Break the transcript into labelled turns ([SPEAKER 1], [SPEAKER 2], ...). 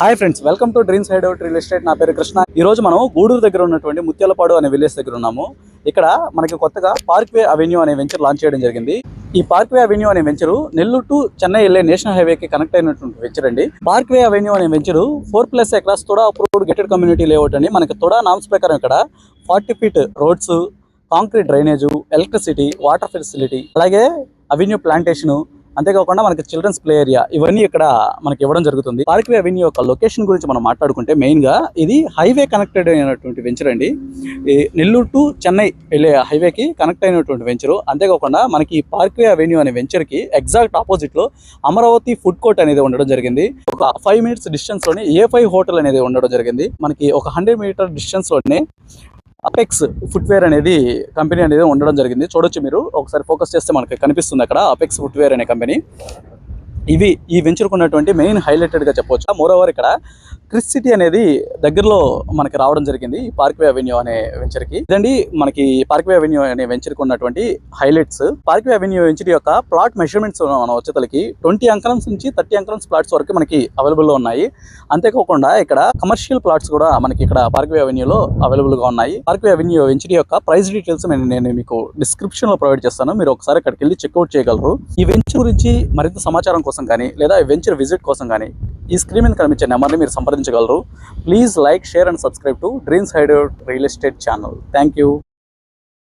[SPEAKER 1] Hi friends, welcome to dreams hideout real estate. నా పేరు కృష్ణ. ఈ రోజు మనం గూడూరు దగ్గర ఉన్నటువంటి ముత్యాలపాడు అనే విలేజ్ దగ్గర ఉన్నాము. ఇక్కడ మనకి కొత్తగా పార్క్వే అవెన్యూ అనే వెంచర్ లాంచ్ చేయడం జరిగింది. ఈ పార్క్వే అవెన్యూ అనే వెంచరు నెల్లూరు టు చెన్నై వెళ్లే నేషనల్ హైవేకి కనెక్ట్ అయినటువంటి వెంచర్ అండి. పార్క్వే అవెన్యూ అనే వెంచరు 4+ ఎకరాస్ తోడా అప్రూవ్డ్ గేటెడ్ కమ్యూనిటీ లేఅవుట్ అండి. మనకి తోడా నామ్స్ ప్రకారం ఇక్కడ 40 feet roads, concrete drainage, electricity, water facility, అలాగే అవెన్యూ ప్లాంటేషన్, అంతేకాకుండా మనకి చిల్డ్రన్స్ ప్లే ఏరియా ఇవన్నీ ఇక్కడ మనకి ఇవ్వడం జరుగుతుంది. పార్క్వే అవెన్యూ యొక్క లొకేషన్ గురించి మనం మాట్లాడుకుంటే మెయిన్ గా ఇది హైవే కనెక్టెడ్ అయినటువంటి వెంచర్ అండి. ఈ నెల్లూరు టు చెన్నై వెళ్ళే హైవేకి కనెక్ట్ అయినటువంటి వెంచరు. అంతేకాకుండా మనకి పార్క్వే అవెన్యూ అనే వెంచర్ కి ఎగ్జాక్ట్ ఆపోజిట్ లో అమరావతి ఫుడ్ కోర్ట్ అనేది ఉండడం జరిగింది. ఒక 5 minutes డిస్టెన్స్ లోనే A5 హోటల్ అనేది ఉండడం జరిగింది. మనకి ఒక 100 meter డిస్టెన్స్ లోనే అపెక్స్ ఫుట్వేర్ అనేది కంపెనీ అనేది ఉండడం జరిగింది. చూడొచ్చు, మీరు ఒకసారి ఫోకస్ చేస్తే మనకి కనిపిస్తుంది అక్కడ అపెక్స్ ఫుట్వేర్ అనే కంపెనీ. ఇవి ఈ వెంచర్కు ఉన్నటువంటి మెయిన్ హైలైటెడ్గా చెప్పవచ్చు. మోరోవర్ ఇక్కడ క్రిస్ సిటీ అనేది దగ్గరలో మనకి రావడం జరిగింది ఈ పార్క్వే అవెన్యూ అనే వెంచర్కి. ఇదండి మనకి పార్క్వే అవెన్యూ అనే వెంచర్కి ఉన్నటువంటి హైలైట్స్. పార్క్వే అవెన్యూ వెంచర్ యొక్క ప్లాట్ మెజర్మెంట్స్ మన వచ్చేతలకి 20 acres నుంచి 30 acres ప్లాట్స్ వరకు మనకి అవైలబుల్లో ఉన్నాయి. అంతేకాకుండా ఇక్కడ కమర్షియల్ ప్లాట్స్ కూడా మనకి ఇక్కడ పార్క్వే అవెన్యూలో అవైలబుల్గా ఉన్నాయి. పార్క్వే అవెన్యూ వెంచర్ యొక్క ప్రైస్ డీటెయిల్స్ నేను మీకు డిస్క్రిప్షన్లో ప్రొవైడ్ చేస్తాను. మీరు ఒకసారి అక్కడికి వెళ్ళి చెక్అవుట్ చేయగలరు. ఈ వెంచర్ గురించి మరింత సమాచారం కోసం కానీ లేదా వెంచర్ విజిట్ కోసం కానీ ఈ స్క్రీన్ మీద కనిపించే నెంబర్ని మీరు సంప్రదించగలరు. Please like, share and subscribe to dreams hideout real estate channel. Thank you.